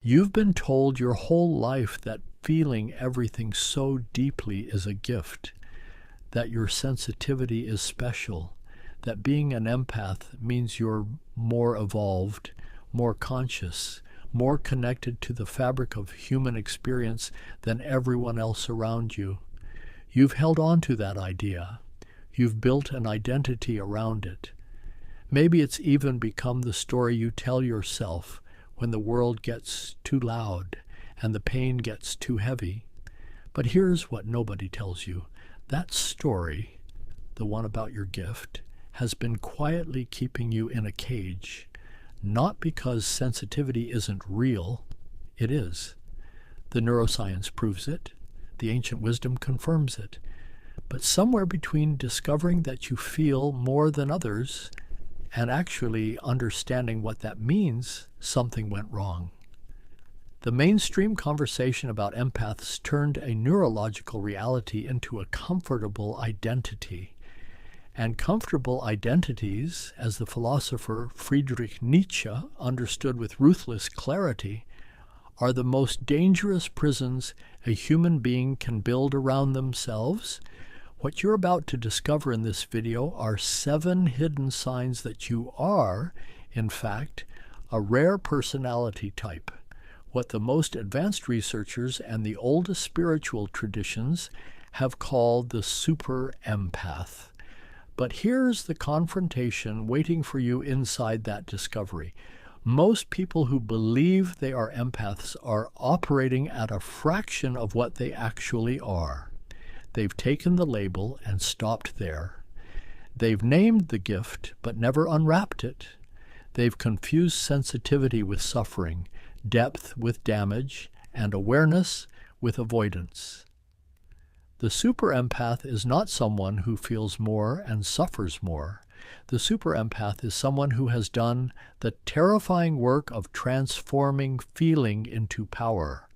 You've been told your whole life that feeling everything so deeply is a gift, that your sensitivity is special, that being an empath means you're more evolved, more conscious, more connected to the fabric of human experience than everyone else around you. You've held on to that idea. You've built an identity around it. Maybe it's even become the story you tell yourself when the world gets too loud and the pain gets too heavy. But here's what nobody tells you. That story, the one about your gift, has been quietly keeping you in a cage, not because sensitivity isn't real. It is. The neuroscience proves it. The ancient wisdom confirms it. But somewhere between discovering that you feel more than others and actually understanding what that means, something went wrong. The mainstream conversation about empaths turned a neurological reality into a comfortable identity. And comfortable identities, as the philosopher Friedrich Nietzsche understood with ruthless clarity, are the most dangerous prisons a human being can build around themselves. What you're about to discover in this video are 7 hidden signs that you are, in fact, a rare personality type, what the most advanced researchers and the oldest spiritual traditions have called the super empath. But here's the confrontation waiting for you inside that discovery. Most people who believe they are empaths are operating at a fraction of what they actually are. They've taken the label and stopped there. They've named the gift but never unwrapped it. They've confused sensitivity with suffering, depth with damage, and awareness with avoidance. The super empath is not someone who feels more and suffers more. The super empath is someone who has done the terrifying work of transforming feeling into power.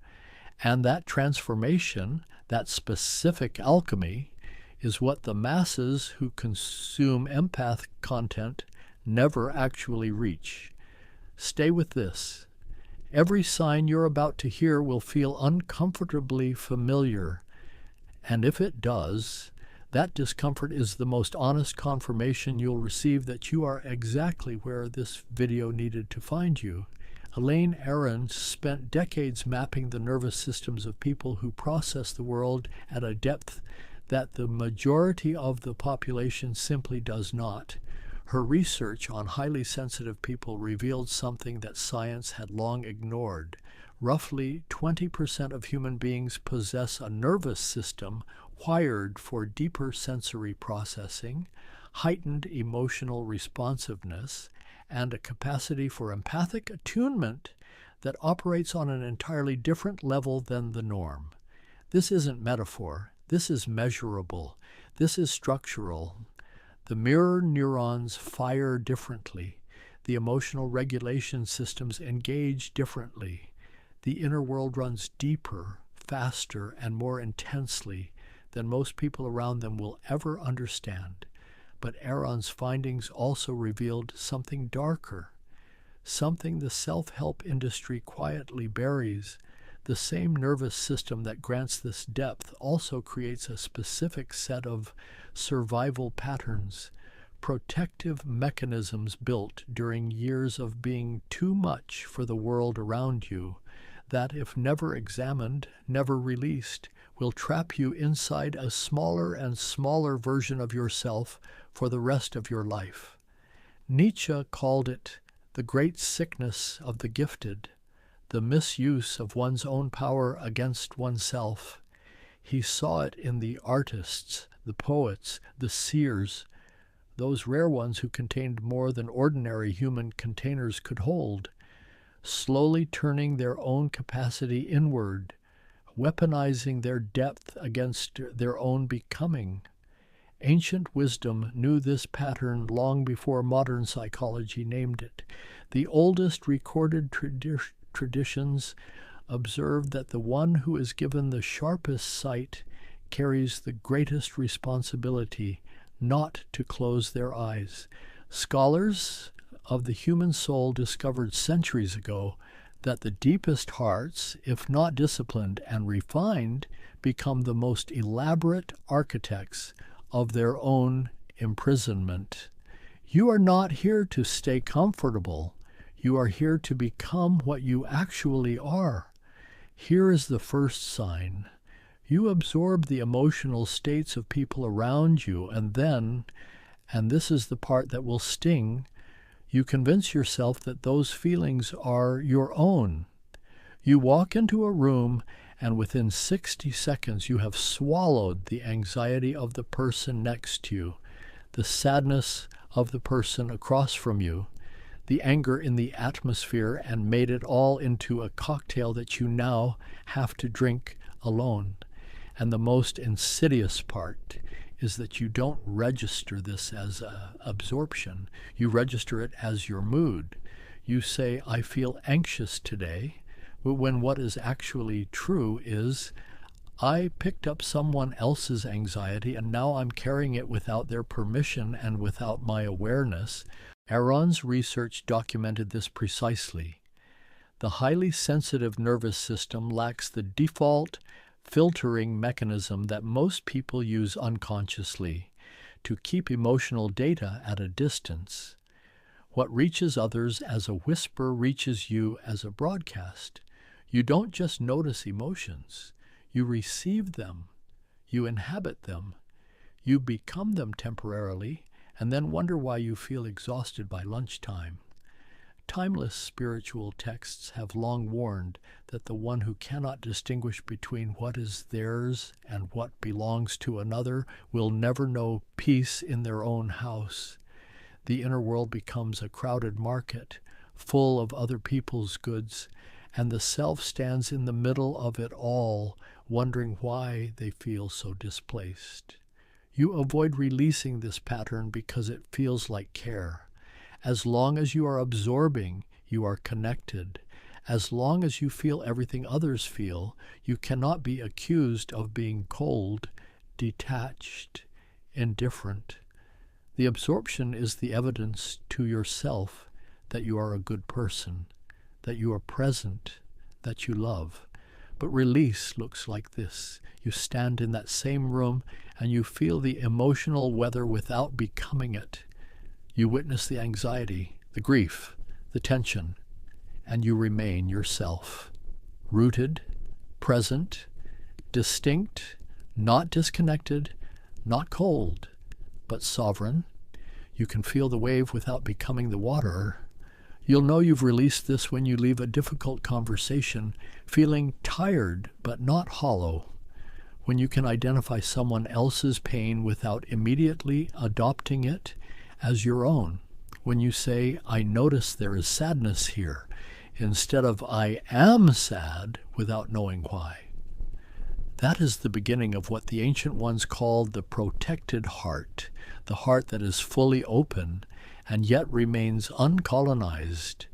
And that transformation, that specific alchemy, is what the masses who consume empath content never actually reach. Stay with this. Every sign you're about to hear will feel uncomfortably familiar. And if it does, that discomfort is the most honest confirmation you'll receive that you are exactly where this video needed to find you. Elaine Aron spent decades mapping the nervous systems of people who process the world at a depth that the majority of the population simply does not. Her research on highly sensitive people revealed something that science had long ignored. Roughly 20% of human beings possess a nervous system wired for deeper sensory processing, heightened emotional responsiveness, and a capacity for empathic attunement that operates on an entirely different level than the norm. This isn't metaphor. This is measurable. This is structural. The mirror neurons fire differently. The emotional regulation systems engage differently. The inner world runs deeper, faster, and more intensely than most people around them will ever understand. But Aron's findings also revealed something darker, something the self-help industry quietly buries. The same nervous system that grants this depth also creates a specific set of survival patterns, protective mechanisms built during years of being too much for the world around you, that if never examined, never released, will trap you inside a smaller and smaller version of yourself for the rest of your life. Nietzsche called it the great sickness of the gifted, the misuse of one's own power against oneself. He saw it in the artists, the poets, the seers, those rare ones who contained more than ordinary human containers could hold, slowly turning their own capacity inward, weaponizing their depth against their own becoming. Ancient wisdom knew this pattern long before modern psychology named it. The oldest recorded traditions observe that the one who is given the sharpest sight carries the greatest responsibility not to close their eyes. Scholars of the human soul discovered centuries ago that the deepest hearts, if not disciplined and refined, become the most elaborate architects of their own imprisonment. You are not here to stay comfortable. You are here to become what you actually are. Here is the first sign. You absorb the emotional states of people around you, and then, and this is the part that will sting, you convince yourself that those feelings are your own. You walk into a room, and within 60 seconds you have swallowed the anxiety of the person next to you, the sadness of the person across from you, the anger in the atmosphere, and made it all into a cocktail that you now have to drink alone. And the most insidious part is that you don't register this as absorption. You register it as your mood. You say, I feel anxious today, when what is actually true is, I picked up someone else's anxiety and now I'm carrying it without their permission and without my awareness. Aron's research documented this precisely. The highly sensitive nervous system lacks the default filtering mechanism that most people use unconsciously to keep emotional data at a distance. What reaches others as a whisper reaches you as a broadcast. You don't just notice emotions. You receive them. You inhabit them. You become them temporarily and then wonder why you feel exhausted by lunchtime. Timeless spiritual texts have long warned that the one who cannot distinguish between what is theirs and what belongs to another will never know peace in their own house. The inner world becomes a crowded market, full of other people's goods, and the self stands in the middle of it all, wondering why they feel so displaced. You avoid releasing this pattern because it feels like care. As long as you are absorbing, you are connected. As long as you feel everything others feel, you cannot be accused of being cold, detached, indifferent. The absorption is the evidence to yourself that you are a good person, that you are present, that you love. But release looks like this. You stand in that same room and you feel the emotional weather without becoming it. You witness the anxiety, the grief, the tension, and you remain yourself, rooted, present, distinct, not disconnected, not cold, but sovereign. You can feel the wave without becoming the water. You'll know you've released this when you leave a difficult conversation feeling tired but not hollow, when you can identify someone else's pain without immediately adopting it as your own, when you say, I notice there is sadness here, instead of I am sad without knowing why. That is the beginning of what the ancient ones called the protected heart, the heart that is fully open and yet remains uncolonized.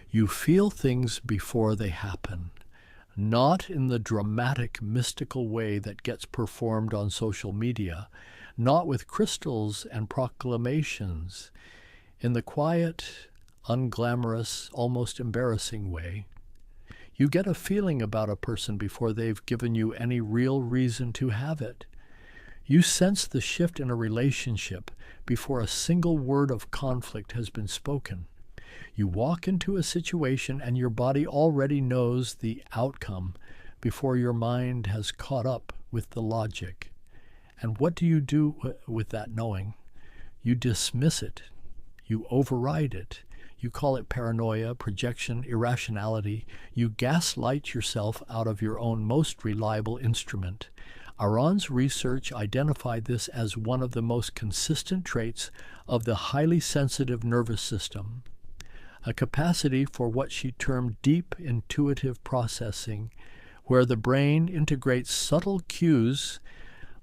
You feel things before they happen, not in the dramatic, mystical way that gets performed on social media, not with crystals and proclamations, in the quiet, unglamorous, almost embarrassing way. You get a feeling about a person before they've given you any real reason to have it. You sense the shift in a relationship before a single word of conflict has been spoken. You walk into a situation and your body already knows the outcome before your mind has caught up with the logic. And what do you do with that knowing? You dismiss it. You override it. You call it paranoia, projection, irrationality. You gaslight yourself out of your own most reliable instrument. Aron's research identified this as one of the most consistent traits of the highly sensitive nervous system, a capacity for what she termed deep intuitive processing, where the brain integrates subtle cues,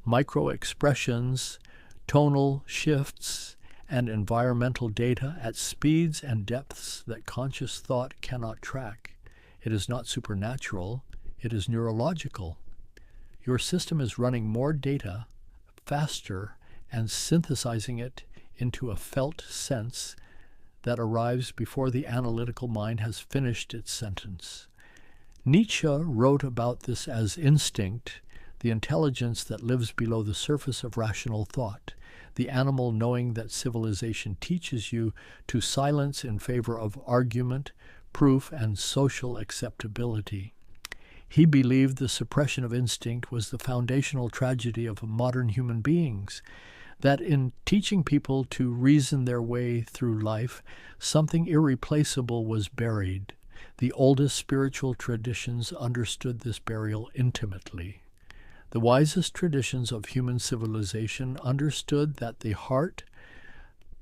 micro-expressions, tonal shifts, and environmental data at speeds and depths that conscious thought cannot track. It is not supernatural, it is neurological. Your system is running more data, faster, and synthesizing it into a felt sense that arrives before the analytical mind has finished its sentence. Nietzsche wrote about this as instinct, the intelligence that lives below the surface of rational thought, the animal knowing that civilization teaches you to silence in favor of argument, proof, and social acceptability. He believed the suppression of instinct was the foundational tragedy of modern human beings, that in teaching people to reason their way through life, something irreplaceable was buried. The oldest spiritual traditions understood this burial intimately. The wisest traditions of human civilization understood that the heart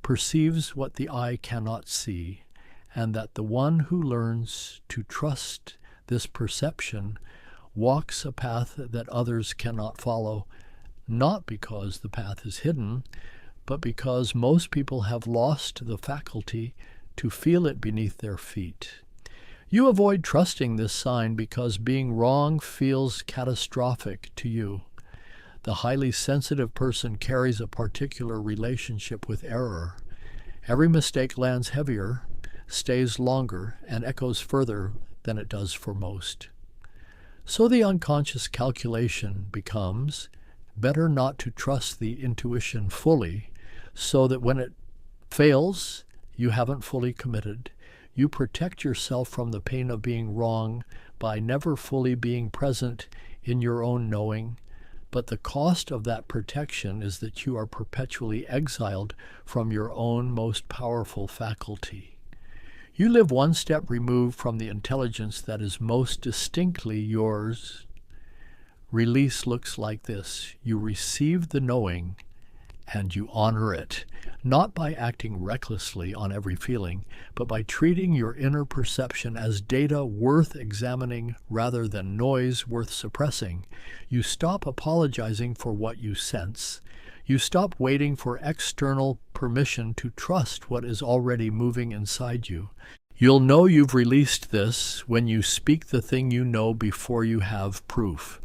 perceives what the eye cannot see, and that the one who learns to trust this perception walks a path that others cannot follow, not because the path is hidden, but because most people have lost the faculty to feel it beneath their feet. You avoid trusting this sign because being wrong feels catastrophic to you. The highly sensitive person carries a particular relationship with error. Every mistake lands heavier, stays longer, and echoes further than it does for most. So the unconscious calculation becomes better not to trust the intuition fully, so that when it fails, you haven't fully committed. You protect yourself from the pain of being wrong by never fully being present in your own knowing, but the cost of that protection is that you are perpetually exiled from your own most powerful faculty. You live one step removed from the intelligence that is most distinctly yours. Release looks like this. You receive the knowing and you honor it, not by acting recklessly on every feeling, but by treating your inner perception as data worth examining rather than noise worth suppressing. You stop apologizing for what you sense. You stop waiting for external permission to trust what is already moving inside you. You'll know you've released this when you speak the thing you know before you have proof.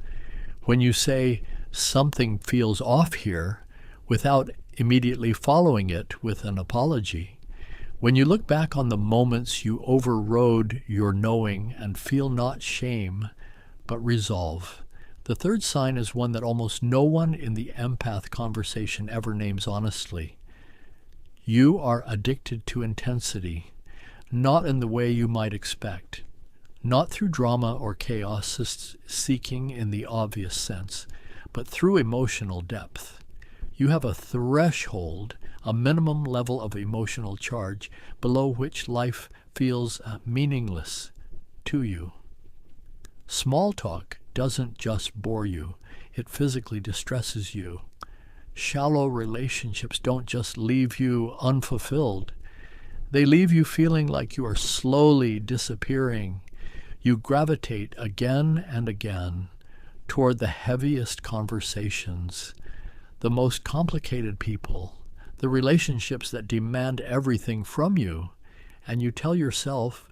When you say, something feels off here, without immediately following it with an apology. When you look back on the moments you overrode your knowing and feel not shame, but resolve. The third sign is one that almost no one in the empath conversation ever names honestly. You are addicted to intensity, not in the way you might expect, not through drama or chaos seeking in the obvious sense, but through emotional depth. You have a threshold, a minimum level of emotional charge, below which life feels meaningless to you. Small talk doesn't just bore you, it physically distresses you. Shallow relationships don't just leave you unfulfilled, they leave you feeling like you are slowly disappearing. You gravitate again and again toward the heaviest conversations, the most complicated people, the relationships that demand everything from you, and you tell yourself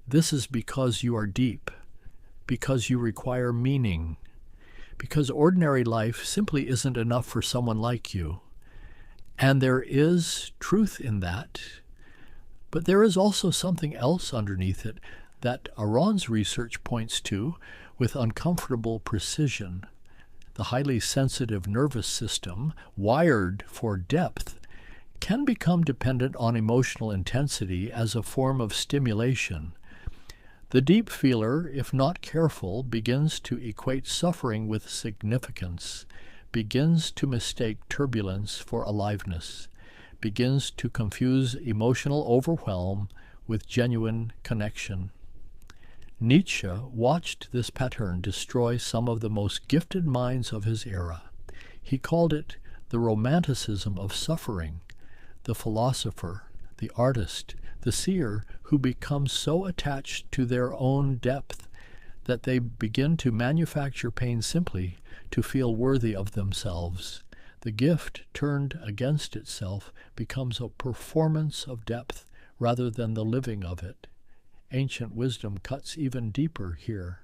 this is because you are deep, because you require meaning, because ordinary life simply isn't enough for someone like you. And there is truth in that, but there is also something else underneath it that Aron's research points to with uncomfortable precision. The highly sensitive nervous system, wired for depth, can become dependent on emotional intensity as a form of stimulation. The deep feeler, if not careful, begins to equate suffering with significance, begins to mistake turbulence for aliveness, begins to confuse emotional overwhelm with genuine connection. Nietzsche watched this pattern destroy some of the most gifted minds of his era. He called it the romanticism of suffering, the philosopher, the artist, the seer who become so attached to their own depth that they begin to manufacture pain simply to feel worthy of themselves. The gift turned against itself becomes a performance of depth rather than the living of it. Ancient wisdom cuts even deeper here.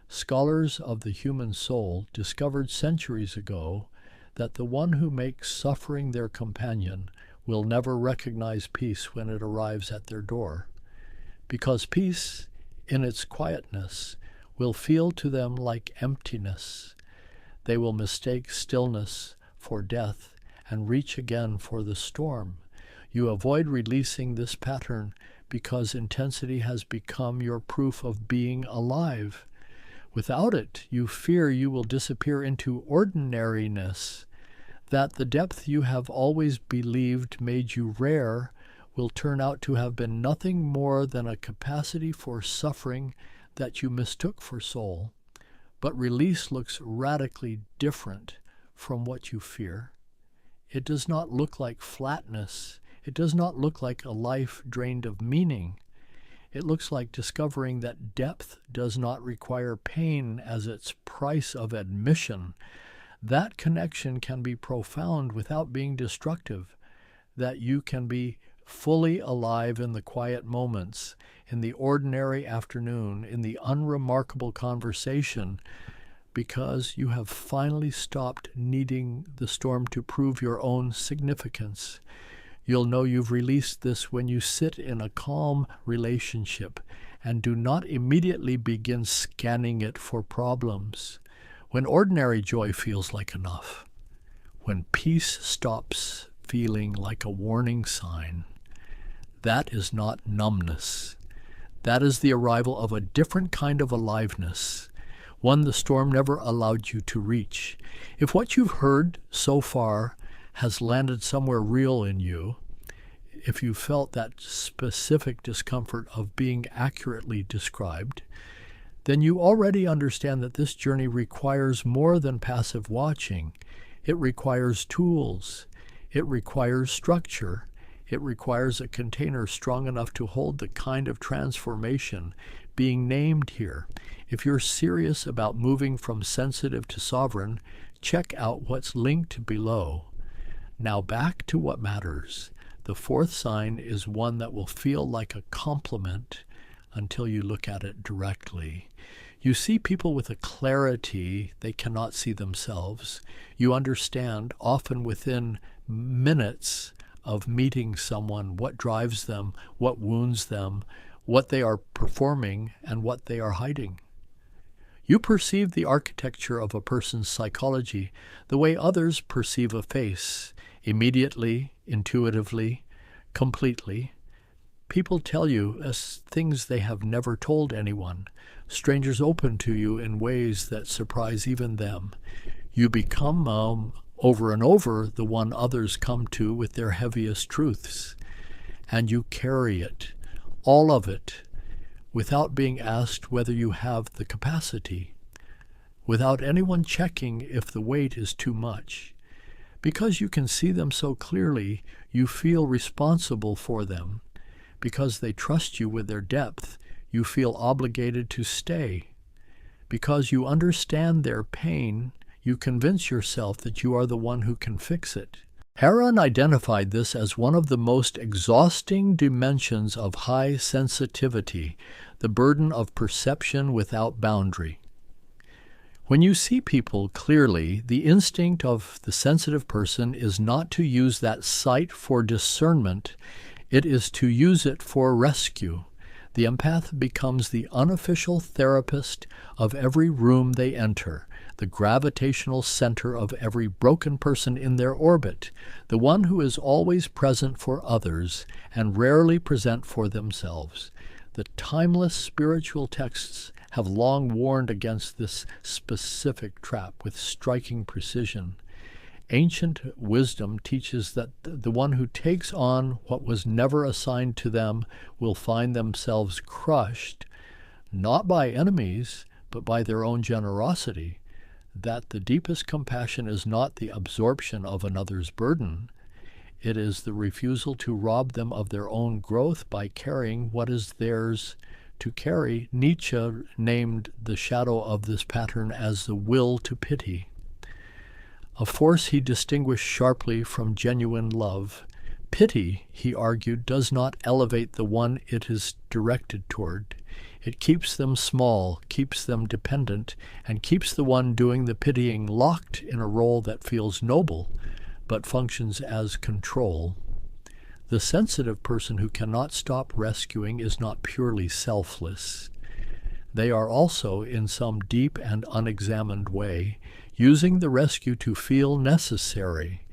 Scholars of the human soul discovered centuries ago that the one who makes suffering their companion will never recognize peace when it arrives at their door, because peace, in its quietness, will feel to them like emptiness. They will mistake stillness for death and reach again for the storm. You avoid releasing this pattern because intensity has become your proof of being alive. Without it, you fear you will disappear into ordinariness, that the depth you have always believed made you rare will turn out to have been nothing more than a capacity for suffering that you mistook for soul. But release looks radically different from what you fear. It does not look like flatness. It does not look like a life drained of meaning. It looks like discovering that depth does not require pain as its price of admission. That connection can be profound without being destructive, that you can be fully alive in the quiet moments, in the ordinary afternoon, in the unremarkable conversation, because you have finally stopped needing the storm to prove your own significance. You'll know you've released this when you sit in a calm relationship and do not immediately begin scanning it for problems. When ordinary joy feels like enough, when peace stops feeling like a warning sign, that is not numbness. That is the arrival of a different kind of aliveness, one the storm never allowed you to reach. If what you've heard so far has landed somewhere real in you, if you felt that specific discomfort of being accurately described, then you already understand that this journey requires more than passive watching. It requires tools. It requires structure. It requires a container strong enough to hold the kind of transformation being named here. If you're serious about moving from sensitive to sovereign, check out what's linked below. Now back to what matters. The fourth sign is one that will feel like a compliment until you look at it directly. You see people with a clarity they cannot see themselves. You understand, often within minutes of meeting someone, what drives them, what wounds them, what they are performing, and what they are hiding. You perceive the architecture of a person's psychology the way others perceive a face, immediately, intuitively, completely. People tell you as things they have never told anyone. Strangers open to you in ways that surprise even them. You become, over and over, the one others come to with their heaviest truths. And you carry it, all of it, without being asked whether you have the capacity, without anyone checking if the weight is too much. Because you can see them so clearly, you feel responsible for them. Because they trust you with their depth, you feel obligated to stay. Because you understand their pain, you convince yourself that you are the one who can fix it. Aron identified this as one of the most exhausting dimensions of high sensitivity, the burden of perception without boundary. When you see people clearly, the instinct of the sensitive person is not to use that sight for discernment, it is to use it for rescue. The empath becomes the unofficial therapist of every room they enter, the gravitational center of every broken person in their orbit, the one who is always present for others and rarely present for themselves. The timeless spiritual texts have long warned against this specific trap with striking precision. Ancient wisdom teaches that the one who takes on what was never assigned to them will find themselves crushed, not by enemies, but by their own generosity, that the deepest compassion is not the absorption of another's burden, it is the refusal to rob them of their own growth by carrying what is theirs to carry. Nietzsche named the shadow of this pattern as the will to pity. A force he distinguished sharply from genuine love. Pity, he argued, does not elevate the one it is directed toward. It keeps them small, keeps them dependent, and keeps the one doing the pitying locked in a role that feels noble, but functions as control. The sensitive person who cannot stop rescuing is not purely selfless. They are also, in some deep and unexamined way, using the rescue to feel necessary,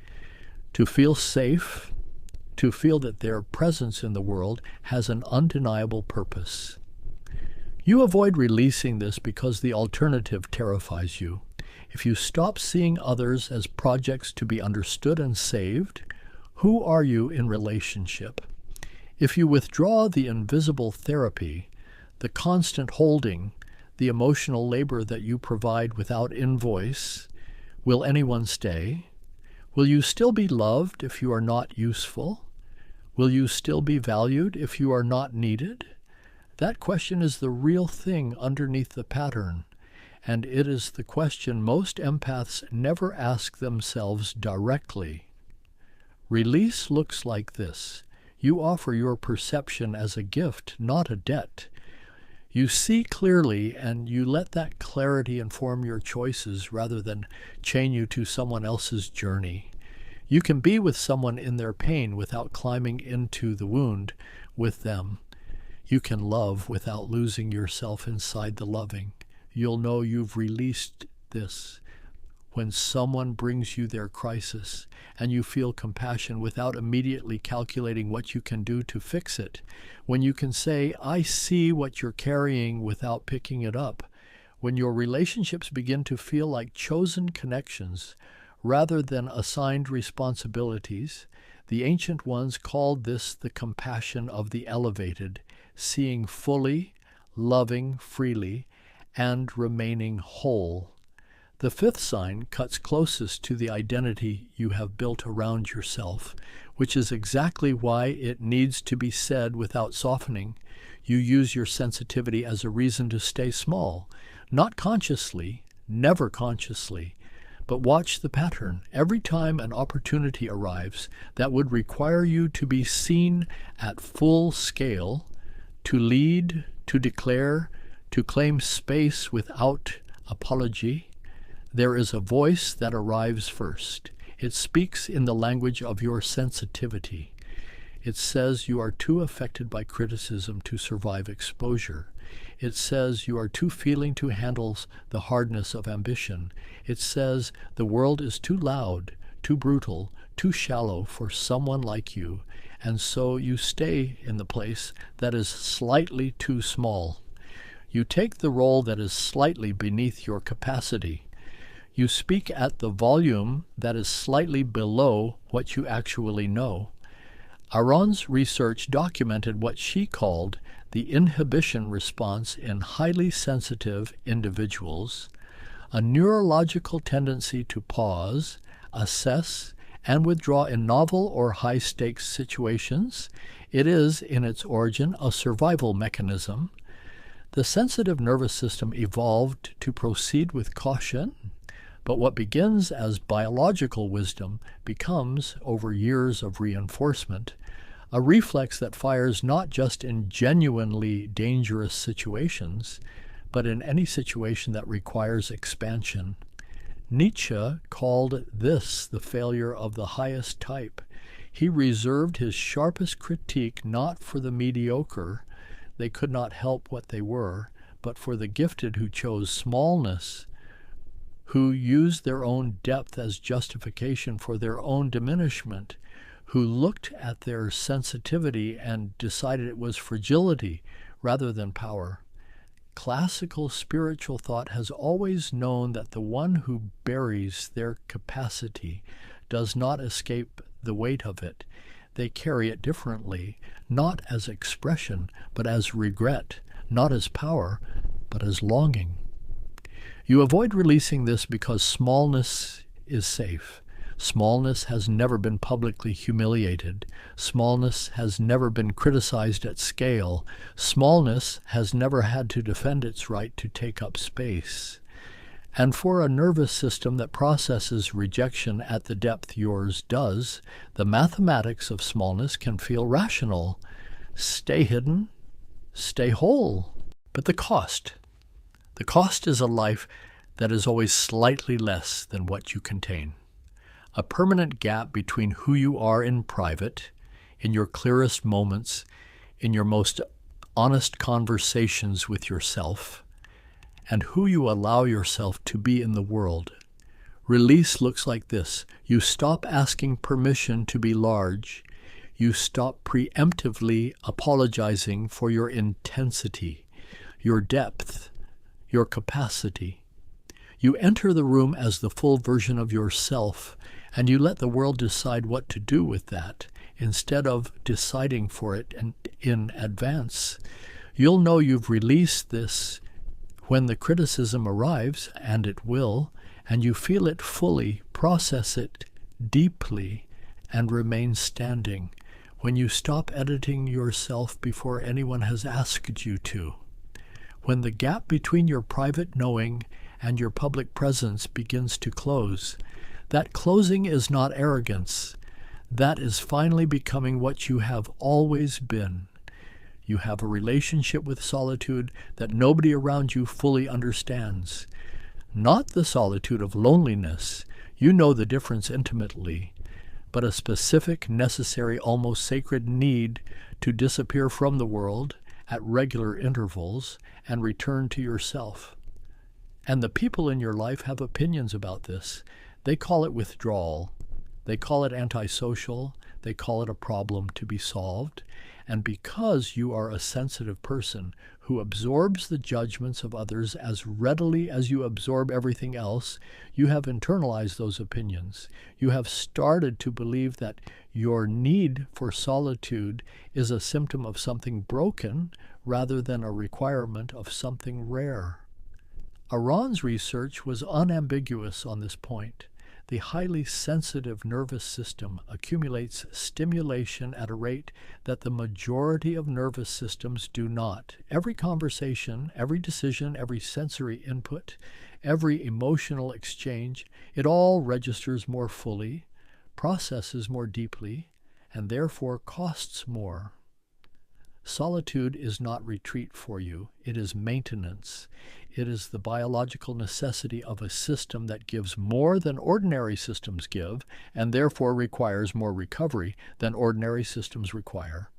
to feel safe, to feel that their presence in the world has an undeniable purpose. You avoid releasing this because the alternative terrifies you. If you stop seeing others as projects to be understood and saved, who are you in relationship? If you withdraw the invisible therapy, the constant holding, the emotional labor that you provide without invoice, will anyone stay? Will you still be loved if you are not useful? Will you still be valued if you are not needed? That question is the real thing underneath the pattern, and it is the question most empaths never ask themselves directly. Release looks like this. You offer your perception as a gift, not a debt. You see clearly, and you let that clarity inform your choices rather than chain you to someone else's journey. You can be with someone in their pain without climbing into the wound with them. You can love without losing yourself inside the loving. You'll know you've released this when someone brings you their crisis and you feel compassion without immediately calculating what you can do to fix it. When you can say, I see what you're carrying without picking it up. When your relationships begin to feel like chosen connections rather than assigned responsibilities. The ancient ones called this the compassion of the elevated, seeing fully, loving freely, and remaining whole. The fifth sign cuts closest to the identity you have built around yourself, which is exactly why it needs to be said without softening. You use your sensitivity as a reason to stay small, not consciously, never consciously, but watch the pattern. Every time an opportunity arrives that would require you to be seen at full scale, to lead, to declare, to claim space without apology, there is a voice that arrives first. It speaks in the language of your sensitivity. It says you are too affected by criticism to survive exposure. It says you are too feeling to handle the hardness of ambition. It says the world is too loud, too brutal, too shallow for someone like you, and so you stay in the place that is slightly too small. You take the role that is slightly beneath your capacity. You speak at the volume that is slightly below what you actually know. Aron's research documented what she called the inhibition response in highly sensitive individuals, a neurological tendency to pause, assess, and withdraw in novel or high-stakes situations. It is, in its origin, a survival mechanism. The sensitive nervous system evolved to proceed with caution, but what begins as biological wisdom becomes, over years of reinforcement, a reflex that fires not just in genuinely dangerous situations, but in any situation that requires expansion. Nietzsche called this the failure of the highest type. He reserved his sharpest critique not for the mediocre, they could not help what they were, but for the gifted who chose smallness, who used their own depth as justification for their own diminishment, who looked at their sensitivity and decided it was fragility rather than power. Classical spiritual thought has always known that the one who buries their capacity does not escape the weight of it. They carry it differently, not as expression, but as regret, not as power, but as longing. You avoid releasing this because smallness is safe. Smallness has never been publicly humiliated. Smallness has never been criticized at scale. Smallness has never had to defend its right to take up space. And for a nervous system that processes rejection at the depth yours does, the mathematics of smallness can feel rational. Stay hidden, stay whole. But the cost is a life that is always slightly less than what you contain. A permanent gap between who you are in private, in your clearest moments, in your most honest conversations with yourself, and who you allow yourself to be in the world. Release looks like this. You stop asking permission to be large. You stop preemptively apologizing for your intensity, your depth, your capacity. You enter the room as the full version of yourself, and you let the world decide what to do with that, instead of deciding for it in advance. You'll know you've released this when the criticism arrives, and it will, and you feel it fully, process it deeply, and remain standing. When you stop editing yourself before anyone has asked you to. When the gap between your private knowing and your public presence begins to close. That closing is not arrogance. That is finally becoming what you have always been. You have a relationship with solitude that nobody around you fully understands. Not the solitude of loneliness. You know the difference intimately, but a specific, necessary, almost sacred need to disappear from the world at regular intervals and return to yourself. And the people in your life have opinions about this. They call it withdrawal. They call it antisocial. They call it a problem to be solved. And because you are a sensitive person who absorbs the judgments of others as readily as you absorb everything else, you have internalized those opinions. You have started to believe that your need for solitude is a symptom of something broken rather than a requirement of something rare. Aron's research was unambiguous on this point. The highly sensitive nervous system accumulates stimulation at a rate that the majority of nervous systems do not. Every conversation, every decision, every sensory input, every emotional exchange, it all registers more fully, processes more deeply, and therefore costs more. Solitude is not retreat for you. It is maintenance. It is the biological necessity of a system that gives more than ordinary systems give, and therefore requires more recovery than ordinary systems require.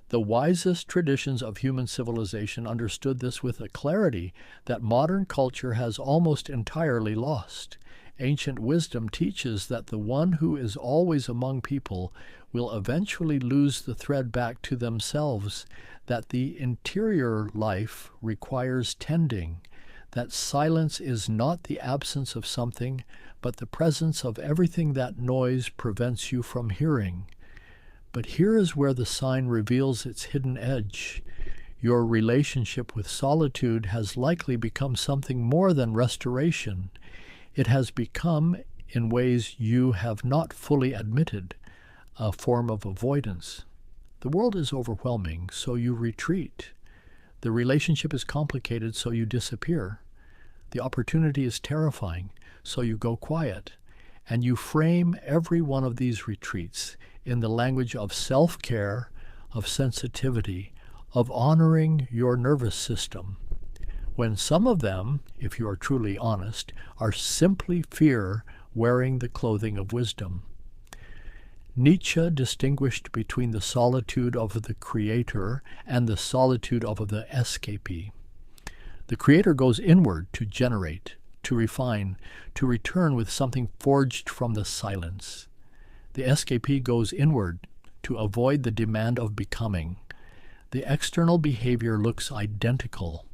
The wisest traditions of human civilization understood this with a clarity that modern culture has almost entirely lost. Ancient wisdom teaches that the one who is always among people will eventually lose the thread back to themselves, that the interior life requires tending, that silence is not the absence of something, but the presence of everything that noise prevents you from hearing. But here is where the sign reveals its hidden edge. Your relationship with solitude has likely become something more than restoration. It has become, in ways you have not fully admitted, a form of avoidance. The world is overwhelming, so you retreat. The relationship is complicated, so you disappear. The opportunity is terrifying, so you go quiet. And you frame every one of these retreats in the language of self-care, of sensitivity, of honoring your nervous system, when some of them, if you are truly honest, are simply fear wearing the clothing of wisdom. Nietzsche distinguished between the solitude of the creator and the solitude of the escapee. The creator goes inward to generate, to refine, to return with something forged from the silence. The escapee goes inward to avoid the demand of becoming. The external behavior looks identical.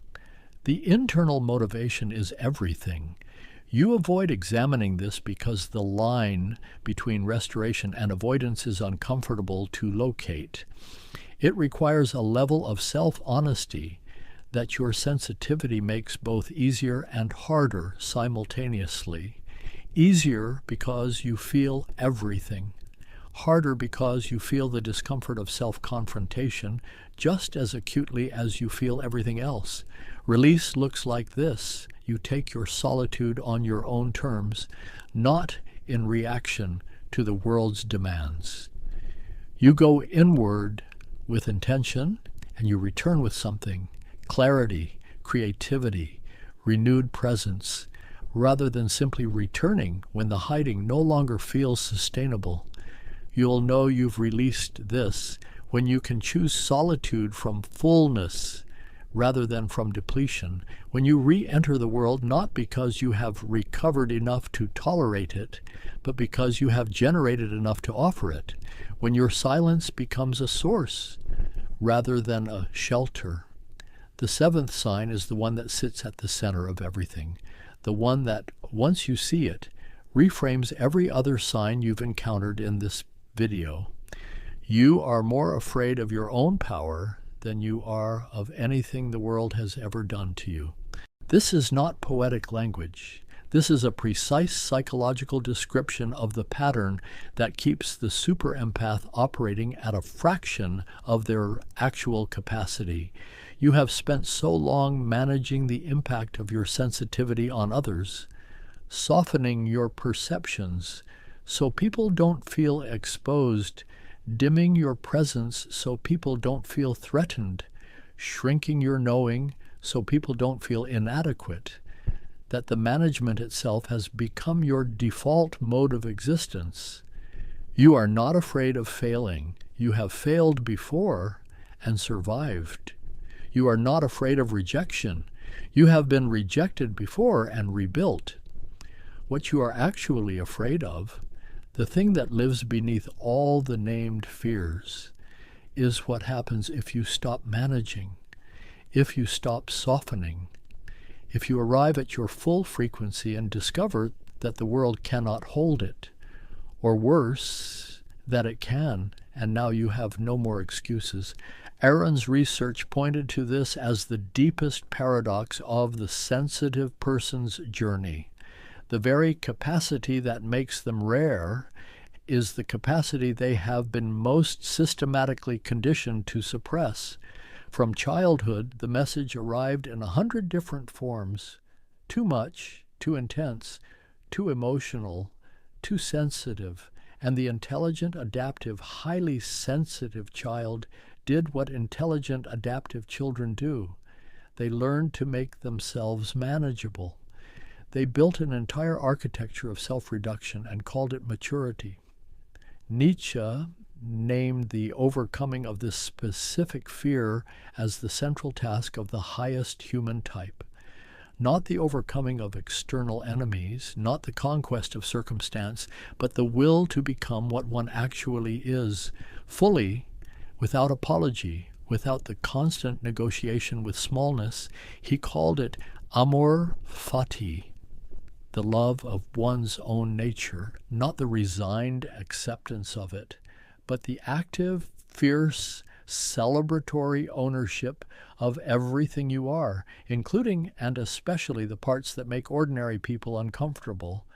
The internal motivation is everything. You avoid examining this because the line between restoration and avoidance is uncomfortable to locate. It requires a level of self-honesty that your sensitivity makes both easier and harder simultaneously. Easier because you feel everything. Harder because you feel the discomfort of self-confrontation just as acutely as you feel everything else. Release looks like this. You take your solitude on your own terms, not in reaction to the world's demands. You go inward with intention, and you return with something, clarity, creativity, renewed presence, rather than simply returning when the hiding no longer feels sustainable. You'll know you've released this when you can choose solitude from fullness rather than from depletion, when you re-enter the world not because you have recovered enough to tolerate it, but because you have generated enough to offer it, when your silence becomes a source rather than a shelter. The seventh sign is the one that sits at the center of everything, the one that, once you see it, reframes every other sign you've encountered in this video. You are more afraid of your own power than you are of anything the world has ever done to you. This is not poetic language. This is a precise psychological description of the pattern that keeps the super empath operating at a fraction of their actual capacity. You have spent so long managing the impact of your sensitivity on others, softening your perceptions so people don't feel exposed, dimming your presence so people don't feel threatened, shrinking your knowing so people don't feel inadequate, that the management itself has become your default mode of existence. You are not afraid of failing. You have failed before and survived. You are not afraid of rejection. You have been rejected before and rebuilt. What you are actually afraid of, the thing that lives beneath all the named fears, is what happens if you stop managing, if you stop softening, if you arrive at your full frequency and discover that the world cannot hold it, or worse, that it can, and now you have no more excuses. Aron's research pointed to this as the deepest paradox of the sensitive person's journey. The very capacity that makes them rare is the capacity they have been most systematically conditioned to suppress. From childhood, the message arrived in 100 different forms: too much, too intense, too emotional, too sensitive, and the intelligent, adaptive, highly sensitive child did what intelligent, adaptive children do. They learned to make themselves manageable. They built an entire architecture of self-reduction and called it maturity. Nietzsche named the overcoming of this specific fear as the central task of the highest human type. Not the overcoming of external enemies, not the conquest of circumstance, but the will to become what one actually is, fully, without apology, without the constant negotiation with smallness. He called it amor fati, the love of one's own nature, not the resigned acceptance of it, but the active, fierce, celebratory ownership of everything you are, including and especially the parts that make ordinary people uncomfortable.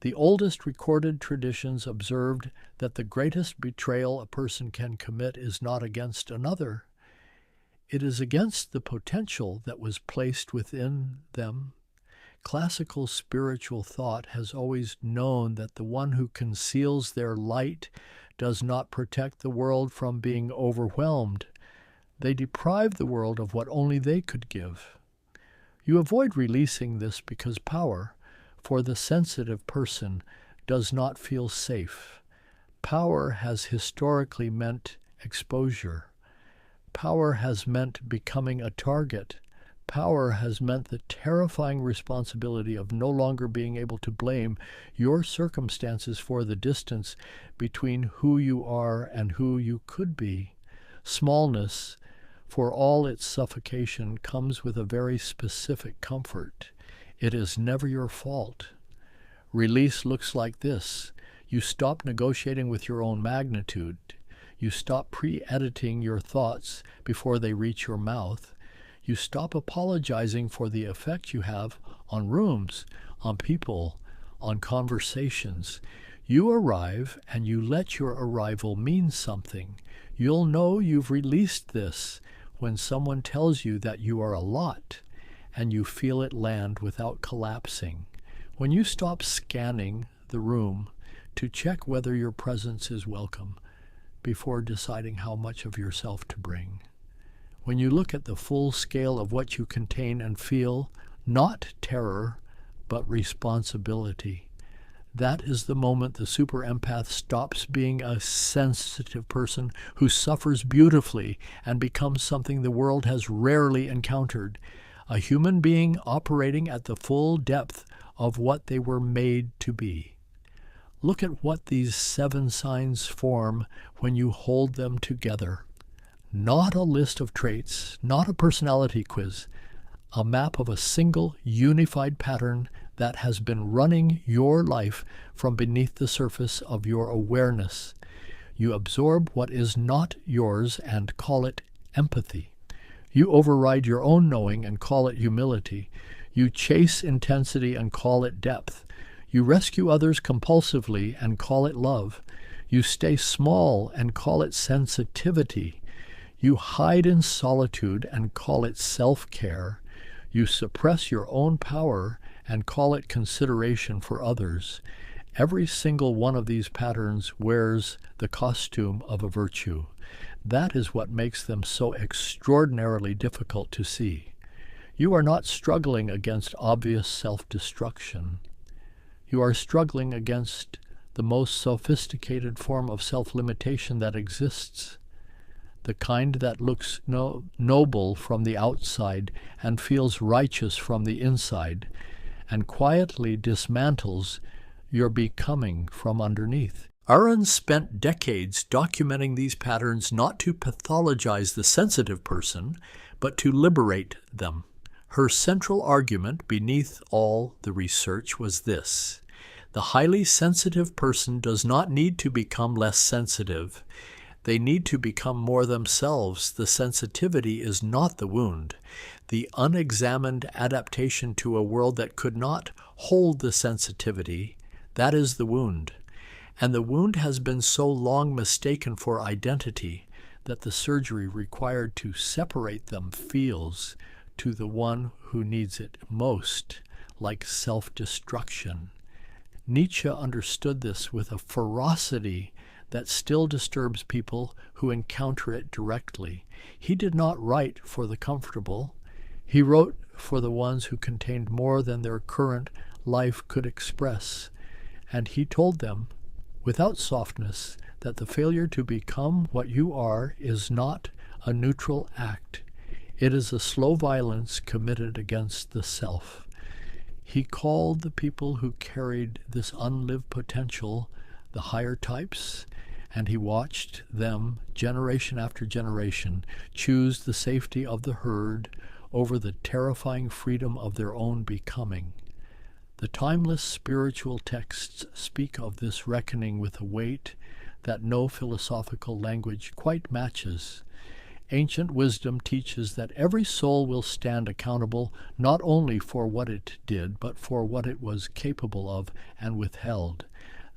The oldest recorded traditions observed that the greatest betrayal a person can commit is not against another. It is against the potential that was placed within them. Classical spiritual thought has always known that the one who conceals their light does not protect the world from being overwhelmed. They deprive the world of what only they could give. You avoid releasing this because power, for the sensitive person, does not feel safe. Power has historically meant exposure. Power has meant becoming a target. Power has meant the terrifying responsibility of no longer being able to blame your circumstances for the distance between who you are and who you could be. Smallness, for all its suffocation, comes with a very specific comfort. It is never your fault. Release looks like this. You stop negotiating with your own magnitude. You stop pre-editing your thoughts before they reach your mouth. You stop apologizing for the effect you have on rooms, on people, on conversations. You arrive and you let your arrival mean something. You'll know you've released this when someone tells you that you are a lot and you feel it land without collapsing. When you stop scanning the room to check whether your presence is welcome before deciding how much of yourself to bring. When you look at the full scale of what you contain and feel, not terror, but responsibility, that is the moment the super empath stops being a sensitive person who suffers beautifully and becomes something the world has rarely encountered, a human being operating at the full depth of what they were made to be. Look at what these 7 signs form when you hold them together. Not a list of traits, not a personality quiz, a map of a single unified pattern that has been running your life from beneath the surface of your awareness. You absorb what is not yours and call it empathy. You override your own knowing and call it humility. You chase intensity and call it depth. You rescue others compulsively and call it love. You stay small and call it sensitivity. You hide in solitude and call it self-care. You suppress your own power and call it consideration for others. Every single one of these patterns wears the costume of a virtue. That is what makes them so extraordinarily difficult to see. You are not struggling against obvious self-destruction. You are struggling against the most sophisticated form of self-limitation that exists, the kind that looks noble from the outside and feels righteous from the inside, and quietly dismantles your becoming from underneath. Aron spent decades documenting these patterns not to pathologize the sensitive person, but to liberate them. Her central argument beneath all the research was this: the highly sensitive person does not need to become less sensitive. They need to become more themselves. The sensitivity is not the wound. The unexamined adaptation to a world that could not hold the sensitivity, that is the wound. And the wound has been so long mistaken for identity that the surgery required to separate them feels, to the one who needs it most, like self-destruction. Nietzsche understood this with a ferocity that still disturbs people who encounter it directly. He did not write for the comfortable. He wrote for the ones who contained more than their current life could express. And he told them, without softness, that the failure to become what you are is not a neutral act. It is a slow violence committed against the self. He called the people who carried this unlived potential the higher types, and he watched them, generation after generation, choose the safety of the herd over the terrifying freedom of their own becoming. The timeless spiritual texts speak of this reckoning with a weight that no philosophical language quite matches. Ancient wisdom teaches that every soul will stand accountable not only for what it did, but for what it was capable of and withheld.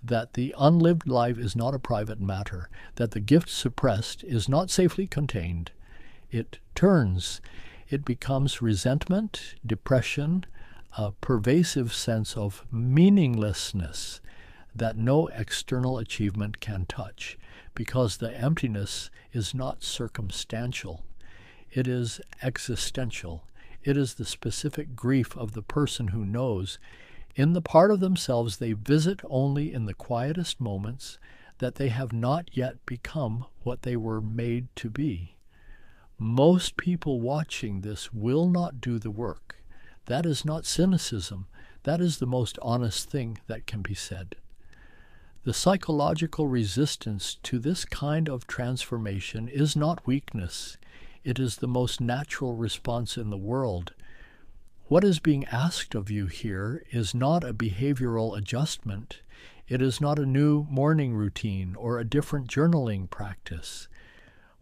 That the unlived life is not a private matter, that the gift suppressed is not safely contained. It turns. It becomes resentment, depression, a pervasive sense of meaninglessness that no external achievement can touch, because the emptiness is not circumstantial. It is existential. It is the specific grief of the person who knows, in the part of themselves they visit only in the quietest moments, that they have not yet become what they were made to be. Most people watching this will not do the work. That is not cynicism. That is the most honest thing that can be said. The psychological resistance to this kind of transformation is not weakness. It is the most natural response in the world. What is being asked of you here is not a behavioral adjustment. It is not a new morning routine or a different journaling practice.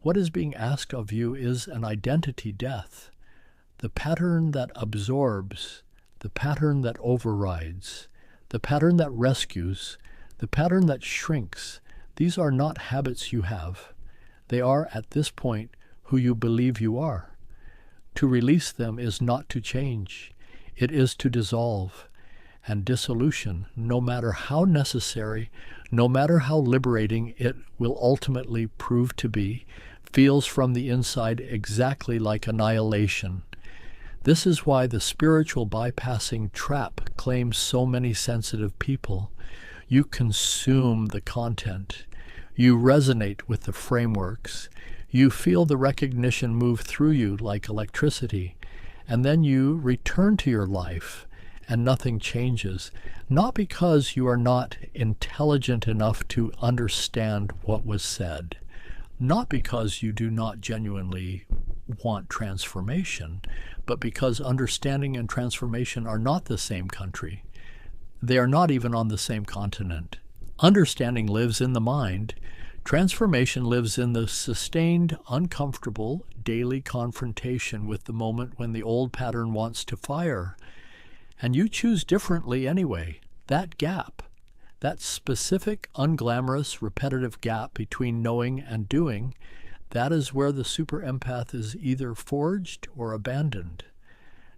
What is being asked of you is an identity death. The pattern that absorbs, the pattern that overrides, the pattern that rescues, the pattern that shrinks, these are not habits you have. They are, at this point, who you believe you are. To release them is not to change. It is to dissolve. And dissolution, no matter how necessary, no matter how liberating it will ultimately prove to be, feels from the inside exactly like annihilation. This is why the spiritual bypassing trap claims so many sensitive people. You consume the content. You resonate with the frameworks. You feel the recognition move through you like electricity. And then you return to your life and nothing changes. Not because you are not intelligent enough to understand what was said. Not because you do not genuinely want transformation, but because understanding and transformation are not the same country. They are not even on the same continent. Understanding lives in the mind. Transformation lives in the sustained, uncomfortable, daily confrontation with the moment when the old pattern wants to fire. And you choose differently anyway. That gap, that specific, unglamorous, repetitive gap between knowing and doing, that is where the super empath is either forged or abandoned.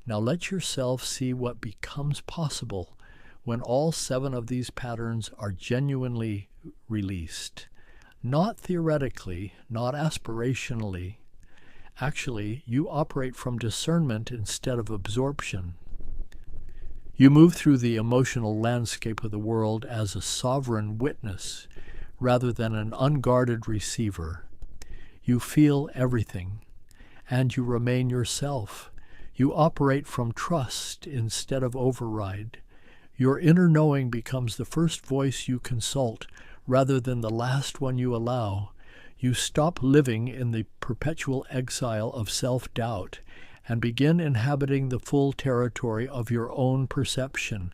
Now let yourself see what becomes possible when all 7 of these patterns are genuinely released. Not theoretically, not aspirationally. Actually, you operate from discernment instead of absorption. You move through the emotional landscape of the world as a sovereign witness rather than an unguarded receiver. You feel everything, and you remain yourself. You operate from trust instead of override. Your inner knowing becomes the first voice you consult rather than the last one you allow. You stop living in the perpetual exile of self-doubt and begin inhabiting the full territory of your own perception.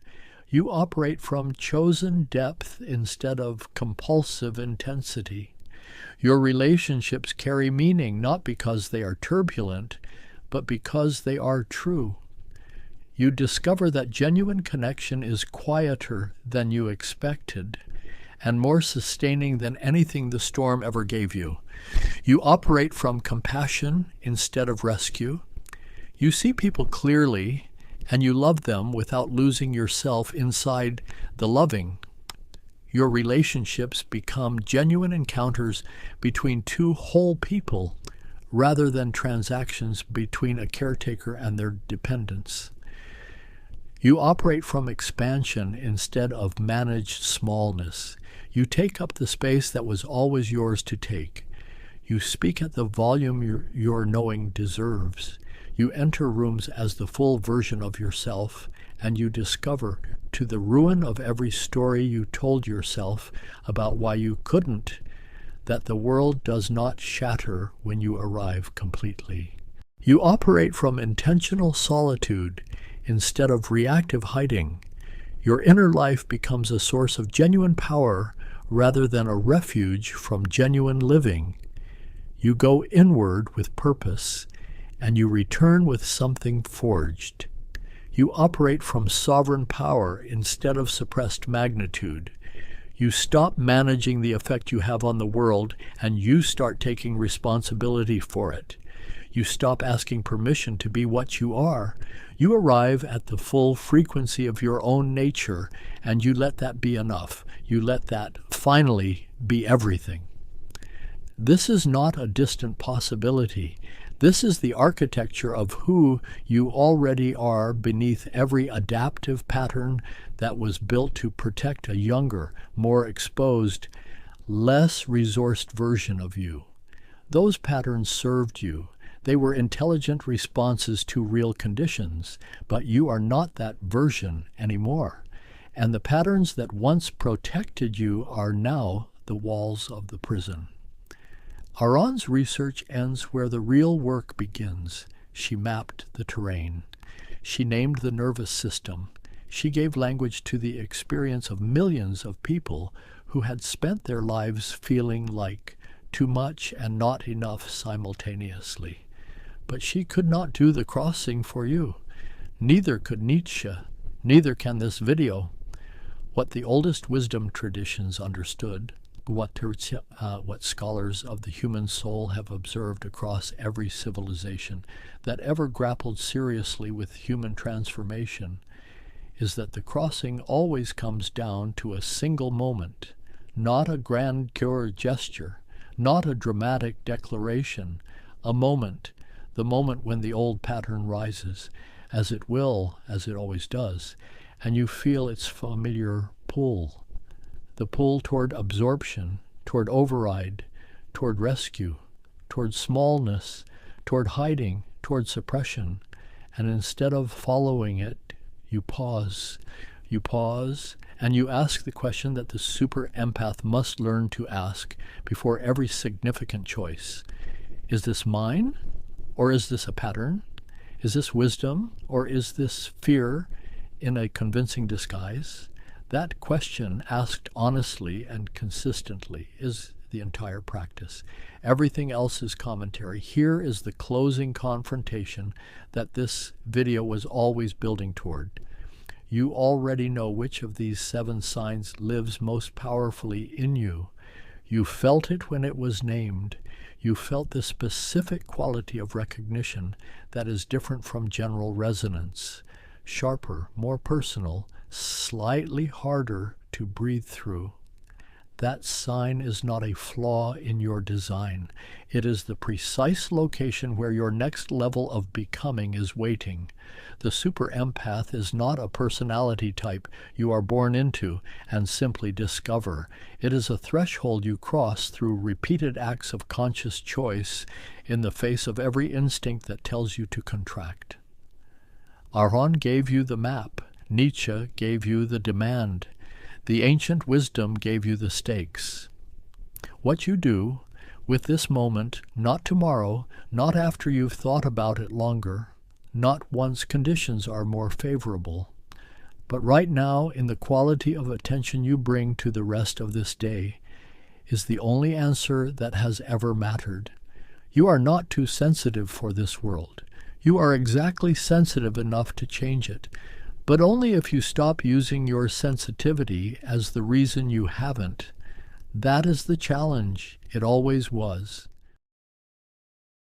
You operate from chosen depth instead of compulsive intensity. Your relationships carry meaning not because they are turbulent, but because they are true. You discover that genuine connection is quieter than you expected and more sustaining than anything the storm ever gave you. You operate from compassion instead of rescue. You see people clearly, and you love them without losing yourself inside the loving. Your relationships become genuine encounters between 2 whole people rather than transactions between a caretaker and their dependents. You operate from expansion instead of managed smallness. You take up the space that was always yours to take. You speak at the volume your knowing deserves. You enter rooms as the full version of yourself, and you discover, to the ruin of every story you told yourself about why you couldn't, that the world does not shatter when you arrive completely. You operate from intentional solitude instead of reactive hiding. Your inner life becomes a source of genuine power rather than a refuge from genuine living. You go inward with purpose, and you return with something forged. You operate from sovereign power instead of suppressed magnitude. You stop managing the effect you have on the world, and you start taking responsibility for it. You stop asking permission to be what you are. You arrive at the full frequency of your own nature, and you let that be enough. You let that finally be everything. This is not a distant possibility. This is the architecture of who you already are beneath every adaptive pattern that was built to protect a younger, more exposed, less resourced version of you. Those patterns served you. They were intelligent responses to real conditions, but you are not that version anymore. And the patterns that once protected you are now the walls of the prison. Aron's research ends where the real work begins. She mapped the terrain. She named the nervous system. She gave language to the experience of millions of people who had spent their lives feeling like too much and not enough simultaneously. But she could not do the crossing for you. Neither could Nietzsche. Neither can this video. What the oldest wisdom traditions understood, what scholars of the human soul have observed across every civilization that ever grappled seriously with human transformation, is that the crossing always comes down to a single moment, not a grandeur gesture, not a dramatic declaration, a moment, the moment when the old pattern rises, as it will, as it always does, and you feel its familiar pull, the pull toward absorption, toward override, toward rescue, toward smallness, toward hiding, toward suppression, and instead of following it, you pause. You pause, and you ask the question that the super empath must learn to ask before every significant choice. Is this mine, or is this a pattern? Is this wisdom, or is this fear in a convincing disguise? That question, asked honestly and consistently, is the entire practice. Everything else is commentary. Here is the closing confrontation that this video was always building toward. You already know which of these 7 signs lives most powerfully in you. You felt it when it was named. You felt the specific quality of recognition that is different from general resonance, sharper, more personal, slightly harder to breathe through. That sign is not a flaw in your design. It is the precise location where your next level of becoming is waiting. The super empath is not a personality type you are born into and simply discover. It is a threshold you cross through repeated acts of conscious choice in the face of every instinct that tells you to contract. Aron gave you the map. Nietzsche gave you the demand. The ancient wisdom gave you the stakes. What you do with this moment, not tomorrow, not after you've thought about it longer, not once conditions are more favorable, but right now in the quality of attention you bring to the rest of this day, is the only answer that has ever mattered. You are not too sensitive for this world. You are exactly sensitive enough to change it, but only if you stop using your sensitivity as the reason you haven't. That is the challenge. It always was.